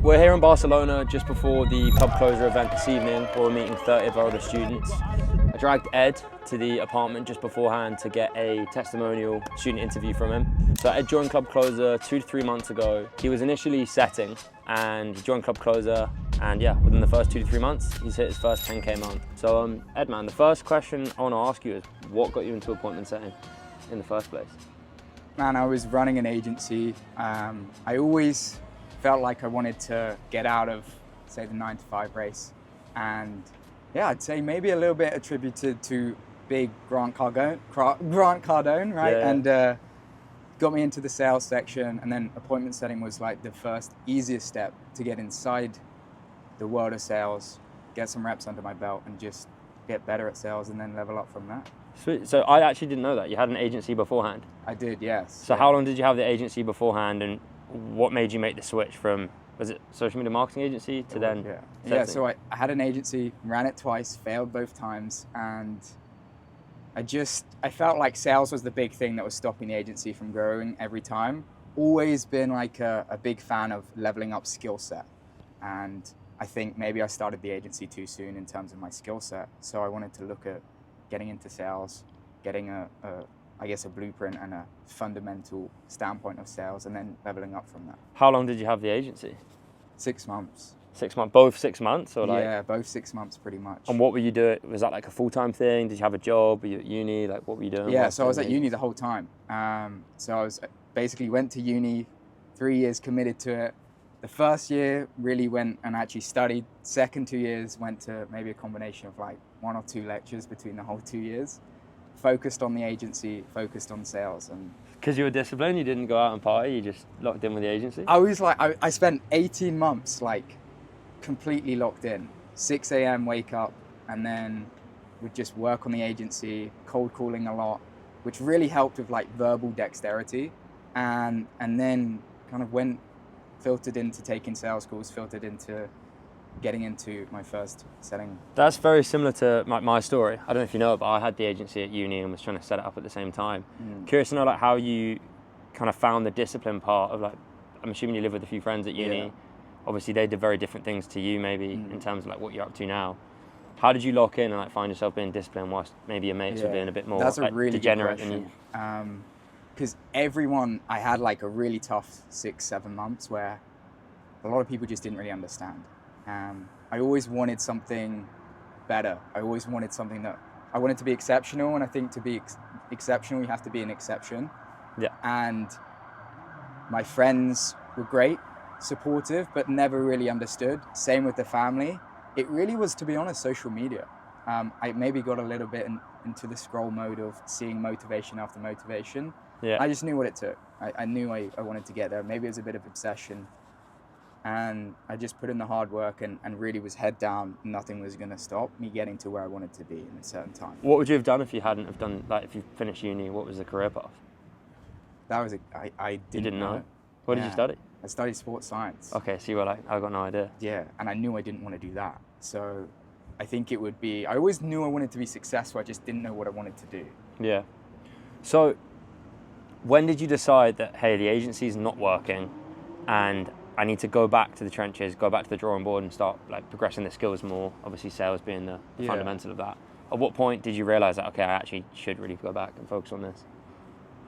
We're here in Barcelona just before the club closure event this evening, where we're meeting 30 of our other students. I dragged Ed to the apartment just beforehand to get a testimonial student interview from him. So Ed joined Club Closer 2 to 3 months ago. He was initially setting and he joined Club Closer, and yeah, within the first 2 to 3 months, he's hit his first 10K month. So Ed, man, the first question I want to ask you is, what got you into appointment setting in the first place? Man, I was running an agency. I always felt like I wanted to get out of, say, the 9 to 5 race. And yeah, I'd say maybe a little bit attributed to big Grant Cardone, right? Yeah. And got me into the sales section, and then appointment setting was like the first easiest step to get inside the world of sales, get some reps under my belt and just get better at sales and then level up from that. Sweet. So I actually didn't know that. You had an agency beforehand. I did, yes. So how long did you have the agency beforehand, and what made you make the switch from, was it social media marketing agency to then? Yeah, so I had an agency, ran it twice, failed both times, and I felt like sales was the big thing that was stopping the agency from growing every time. Always been like a big fan of leveling up skill set. And I think maybe I started the agency too soon in terms of my skill set. So I wanted to look at getting into sales, getting a blueprint and a fundamental standpoint of sales, and then leveling up from that. How long did you have the agency? 6 months. 6 months, both 6 months, or like? Yeah, both 6 months pretty much. And what were you doing? Was that like a full-time thing? Did you have a job? Were you at uni? Like, what were you doing? Yeah, so I was at uni the whole time. So I was basically went to uni, 3 years committed to it. The first year really went and actually studied. Second 2 years went to maybe a combination of like 1 or 2 lectures between the whole 2 years. Focused on the agency, focused on sales. And because you were disciplined, you didn't go out and party, you just locked in with the agency? I was like, I spent 18 months like completely locked in. 6 a.m. wake up, and then would just work on the agency, cold calling a lot, which really helped with like verbal dexterity. And then kind of filtered into taking sales calls, filtered into getting into my first setting. That's very similar to my story. I don't know if you know it, but I had the agency at uni and was trying to set it up at the same time. Curious to know like how you kind of found the discipline part of, like, I'm assuming you live with a few friends at uni. Yeah. Obviously they did very different things to you maybe in terms of like what you're up to now. How did you lock in and like find yourself being disciplined whilst maybe your mates were being a bit more That's a really degenerate good than you? Because I had like a really tough 6-7 months where a lot of people just didn't really understand. I always wanted something better. I always wanted something that I wanted to be exceptional, and I think to be exceptional, you have to be an exception. Yeah. And my friends were great, supportive, but never really understood. Same with the family. It really was, to be honest, social media. I maybe got a little bit into the scroll mode of seeing motivation after motivation. Yeah. I just knew what it took. I knew I wanted to get there. Maybe it was a bit of obsession. And I just put in the hard work and really was head down. Nothing was going to stop me getting to where I wanted to be in a certain time. What would you have done if you hadn't have done, like if you finished uni, what was the career path? That was I didn't know. What did you study? I studied sports science. Okay, so you were like, I got no idea. Yeah, and I knew I didn't want to do that. So I think it would be, I always knew I wanted to be successful, I just didn't know what I wanted to do. Yeah. So when did you decide that, hey, the agency's not working and I need to go back to the trenches, go back to the drawing board and start like progressing the skills more, obviously sales being the fundamental of that? At what point did you realize that, okay, I actually should really go back and focus on this?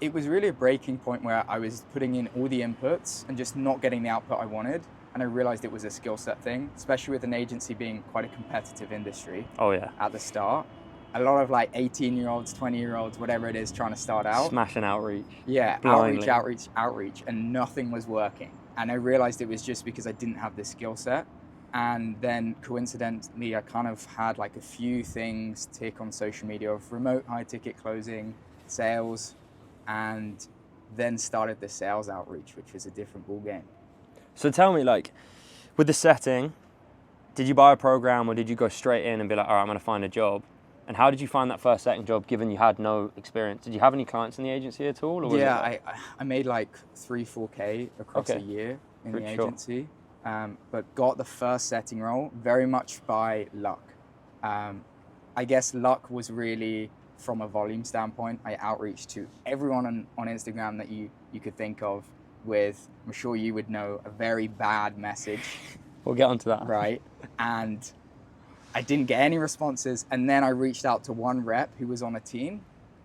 It was really a breaking point where I was putting in all the inputs and just not getting the output I wanted. And I realized it was a skill set thing, especially with an agency being quite a competitive industry. Oh yeah. At the start. A lot of like 18-year-olds, 20-year-olds, whatever it is, trying to start out. Smashing outreach. Yeah, blindly. outreach, and nothing was working. And I realized it was just because I didn't have this skill set. And then coincidentally, I kind of had like a few things tick on social media of remote high ticket closing, sales, and then started the sales outreach, which was a different ball game. So tell me, like, with the setting, did you buy a program or did you go straight in and be like, all right, I'm going to find a job? And how did you find that first setting job, given you had no experience? Did you have any clients in the agency at all? Or yeah, I made like 3-4K across a year in the agency, but got the first setting role very much by luck. I guess luck was really from a volume standpoint. I outreached to everyone on Instagram that you could think of. with, I'm sure you would know, a very bad message, We'll get onto that. right? And I didn't get any responses. And then I reached out to one rep who was on a team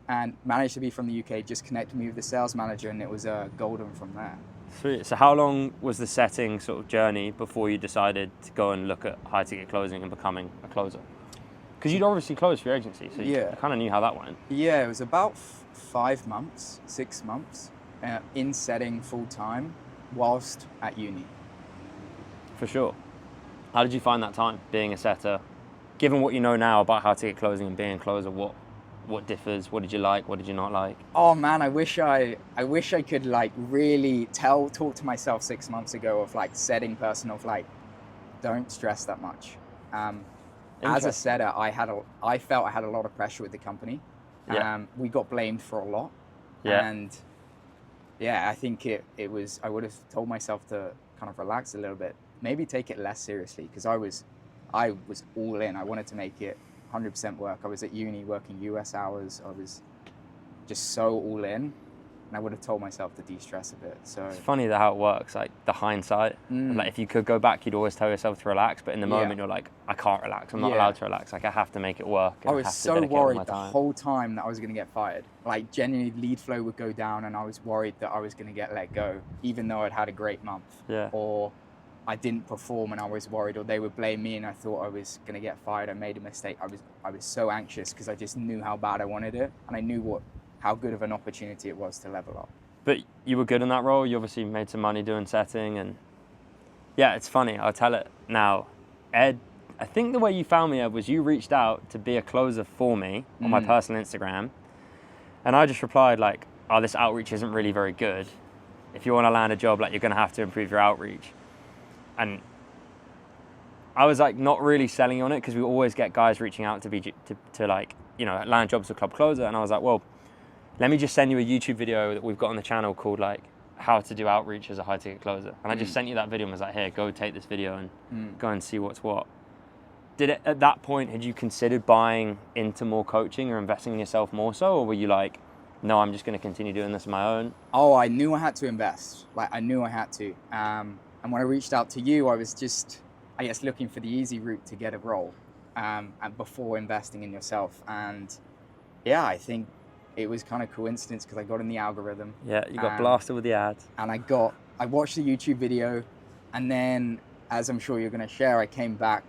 and managed to be from the UK, just connected me with the sales manager, and it was golden from there. Sweet. So how long was the setting sort of journey before you decided to go and look at high ticket closing and becoming a closer? Because you'd obviously closed for your agency, so you kind of knew how that went. Yeah, it was about 5 months, 6 months in setting full time whilst at uni. For sure. How did you find that time being a setter? Given what you know now about high ticket closing and being a closer, what differs? What did you like? What did you not like? Oh man, I wish I could like really talk to myself 6 months ago of like setting person of like, don't stress that much. As a setter, I felt I had a lot of pressure with the company. We got blamed for a lot. And yeah, I think it was, I would have told myself to kind of relax a little bit, maybe take it less seriously, because I was all in. I wanted to make it 100% work. I was at uni working US hours. I was just so all in, and I would have told myself to de-stress a bit. So it's funny how it works, like the hindsight. Like if you could go back, you'd always tell yourself to relax, but in the moment you're like, I can't relax. I'm not allowed to relax. Like I have to make it work. I was so worried the whole time that I was going to get fired. Like genuinely, lead flow would go down, and I was worried that I was going to get let go, even though I'd had a great month. Or I didn't perform and I was worried, or they would blame me and I thought I was going to get fired. I made a mistake. I was so anxious because I just knew how bad I wanted it, and I knew how good of an opportunity it was to level up. But you were good in that role. You obviously made some money doing setting, and yeah, it's funny. I'll tell it now. Ed, I think the way you found me, Ed, was you reached out to be a closer for me on my personal Instagram, and I just replied like, oh, this outreach isn't really very good. If you want to land a job, like you're going to have to improve your outreach. And I was like not really selling on it, because we always get guys reaching out to like, you know, land jobs with Club Closer. And I was like, well, let me just send you a YouTube video that we've got on the channel called like how to do outreach as a high ticket closer. And I just sent you that video and was like, here, go take this video and go and see what's what. At that point, had you considered buying into more coaching or investing in yourself more so? Or were you like, no, I'm just going to continue doing this on my own? Oh, I knew I had to invest. Like I knew I had to. And when I reached out to you, I was just, I guess, looking for the easy route to get a role, and before investing in yourself. And yeah, I think it was kind of coincidence because I got in the algorithm. Yeah, you got blasted with the ads. And I watched the YouTube video, and then, as I'm sure you're going to share, I came back,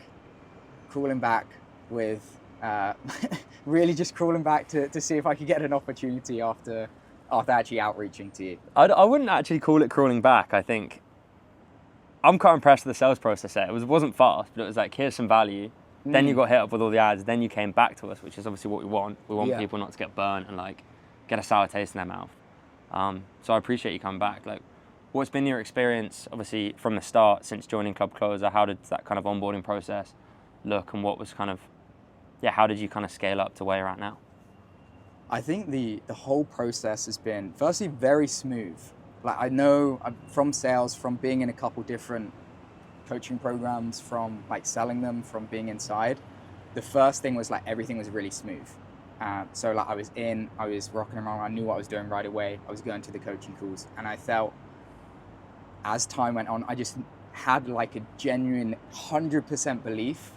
crawling back with, really just crawling back to see if I could get an opportunity after actually outreaching to you. I wouldn't actually call it crawling back. I think I'm quite impressed with the sales process there. It wasn't fast, but it was like, here's some value. Then you got hit up with all the ads. Then you came back to us, which is obviously what we want. We want people not to get burnt and like get a sour taste in their mouth. So I appreciate you coming back. Like, what's been your experience, obviously, from the start since joining Club Closer? How did that kind of onboarding process look, and what was kind of, how did you kind of scale up to where you're at now? I think the whole process has been, firstly, very smooth. Like I know from sales, from being in a couple different coaching programs, from like selling them, from being inside, the first thing was like everything was really smooth. So like I was rocking around, I knew what I was doing right away. I was going to the coaching calls, and I felt as time went on, I just had like a genuine 100% belief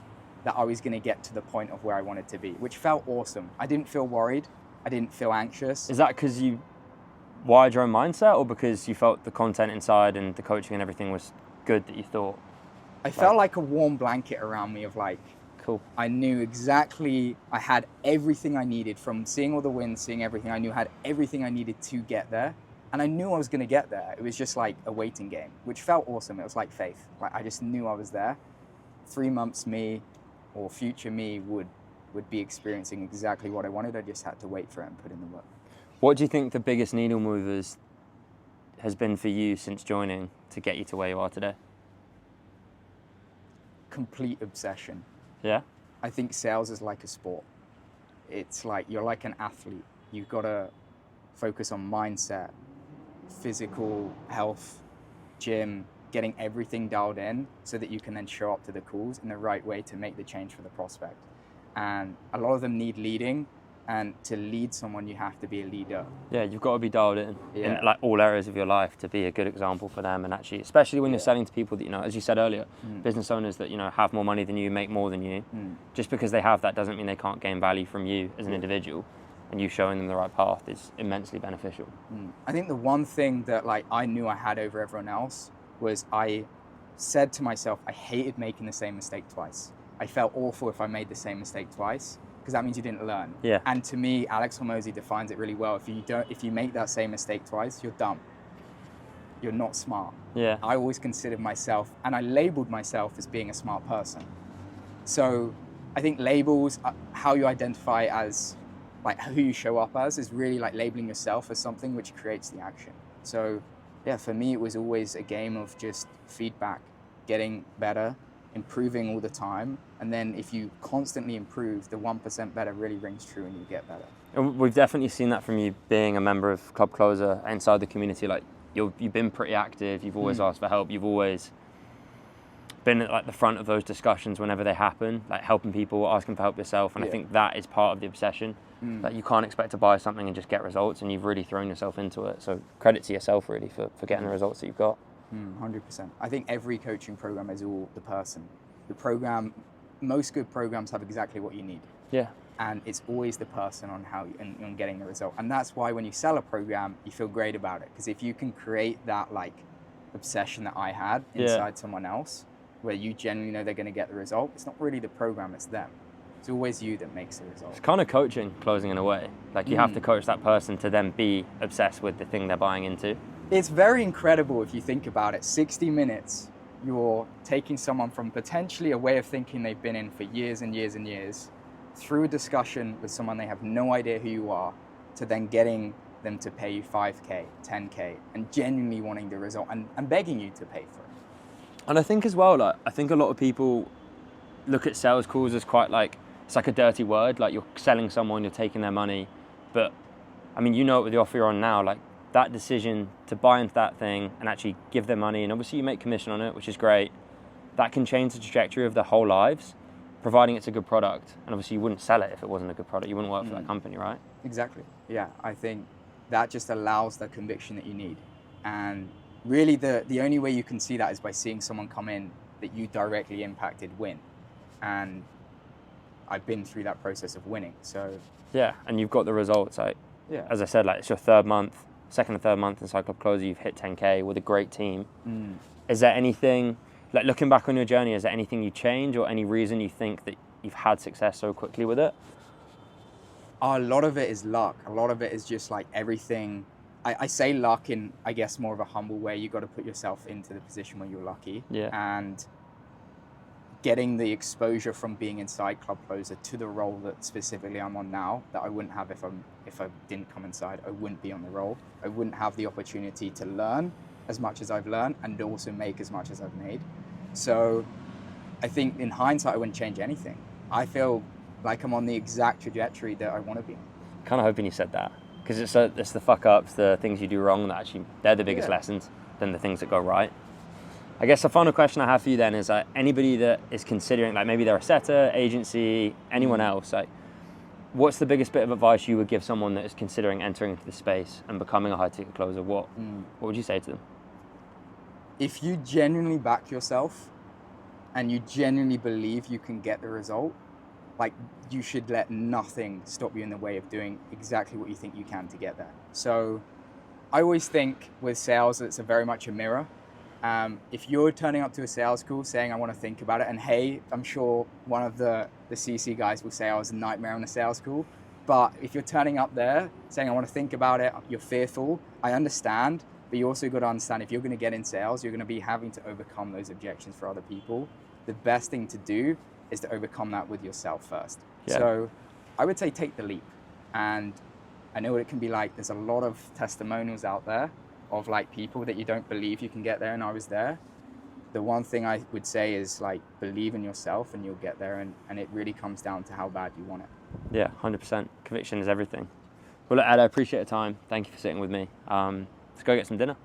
that I was going to get to the point of where I wanted to be, which felt awesome. I didn't feel worried. I didn't feel anxious. Is that because you wired your own mindset, or because you felt the content inside and the coaching and everything was good that you thought? I felt like a warm blanket around me of like, cool. I knew exactly, I had everything I needed from seeing all the wins, seeing everything. I knew I had everything I needed to get there. And I knew I was going to get there. It was just like a waiting game, which felt awesome. It was like faith. Like I just knew I was there. 3 months me or future me would be experiencing exactly what I wanted. I just had to wait for it and put in the work. What do you think the biggest needle movers has been for you since joining to get you to where you are today? Complete obsession. Yeah? I think sales is like a sport. It's like you're like an athlete. You've got to focus on mindset, physical health, gym, getting everything dialed in so that you can then show up to the calls in the right way to make the change for the prospect. And a lot of them need leading, And to lead someone, you have to be a leader. Yeah, you've got to be dialed in Yeah. like all areas of your life to be a good example for them, and actually, especially when you're selling to people that, you know, as you said earlier, business owners that, you know, have more money than you, make more than you. Just because they have that doesn't mean they can't gain value from you as an individual, and you showing them the right path is immensely beneficial. I think the one thing that like I knew I had over everyone else was I said to myself, I hated making the same mistake twice. I felt awful if I made the same mistake twice, because that means you didn't learn. Yeah. And to me, Alex Hormozi defines it really well. If you make that same mistake twice, you're dumb. You're not smart. Yeah. I always considered myself, and I labeled myself as being a smart person. So I think labels, how you identify as like who you show up as, is really like labeling yourself as something which creates the action. So yeah, for me, it was always a game of just feedback, getting better, improving all the time. And then if you constantly improve, the 1% better really rings true and you get better. And we've definitely seen that from you being a member of Club Closer inside the community. Like you've been pretty active. You've always asked for help. You've always been at like the front of those discussions whenever they happen, like helping people, asking for help yourself. And I think that is part of the obsession. That you can't expect to buy something and just get results, and you've really thrown yourself into it. So credit to yourself really for getting the results that you've got. 100%. I think every coaching program is all the person. The program, most good programs have exactly what you need. Yeah. And it's always the person on how on getting the result. And that's why when you sell a program, you feel great about it. Because if you can create that like obsession that I had inside someone else, where you genuinely know they're going to get the result, it's not really the program, it's them. It's always you that makes the result. It's kind of coaching, closing in a way. Like you have to coach that person to then be obsessed with the thing they're buying into. It's very incredible if you think about it. 60 minutes, you're taking someone from potentially a way of thinking they've been in for years and years and years, through a discussion with someone they have no idea who you are, to then getting them to pay you 5K, 10K, and genuinely wanting the result and begging you to pay for it. And I think as well, like, I think a lot of people look at sales calls as quite like, it's like a dirty word, like you're selling someone, you're taking their money. But I mean, you know it with the offer you're on now, like that decision to buy into that thing and actually give them money, and obviously you make commission on it, which is great. That can change the trajectory of their whole lives, providing it's a good product. And obviously you wouldn't sell it if it wasn't a good product. You wouldn't work for that company, right? Exactly. Yeah, I think that just allows the conviction that you need. And really the only way you can see that is by seeing someone come in that you directly impacted win. And I've been through that process of winning, so. Yeah, and you've got the results. Like, yeah. As I said, like it's your second or third month inside Club Closer, you've hit 10K with a great team. Is there anything, like looking back on your journey, is there anything you change or any reason you think that you've had success so quickly with it? A lot of it is luck. A lot of it is just like everything. I say luck in, I guess, more of a humble way. You got to put yourself into the position where you're lucky. Yeah. And getting the exposure from being inside Club Closer to the role that specifically I'm on now, that I wouldn't have if I didn't come inside. I wouldn't be on the role. I wouldn't have the opportunity to learn as much as I've learned and also make as much as I've made. So I think in hindsight, I wouldn't change anything. I feel like I'm on the exact trajectory that I want to be on. Kind of hoping you said that, because it's the fuck ups, the things you do wrong that actually, they're the biggest lessons than the things that go right. I guess the final question I have for you then is anybody that is considering, like maybe they're a setter, agency, anyone else, like what's the biggest bit of advice you would give someone that is considering entering into the space and becoming a high ticket closer? What would you say to them? If you genuinely back yourself and you genuinely believe you can get the result, like you should let nothing stop you in the way of doing exactly what you think you can to get there. So I always think with sales, it's very much a mirror. If you're turning up to a sales call saying, I want to think about it, and hey, I'm sure one of the CC guys will say I was a nightmare on a sales call. But if you're turning up there saying, I want to think about it, you're fearful, I understand, but you also got to understand if you're going to get in sales, you're going to be having to overcome those objections for other people. The best thing to do is to overcome that with yourself first. Yeah. So I would say take the leap. And I know what it can be like. There's a lot of testimonials out there of like people that you don't believe you can get there, and I was there. The one thing I would say is like believe in yourself and you'll get there, and it really comes down to how bad you want it. Yeah, 100%. Conviction is everything. Well, look, Ed, I appreciate your time. Thank you for sitting with me. Let's go get some dinner.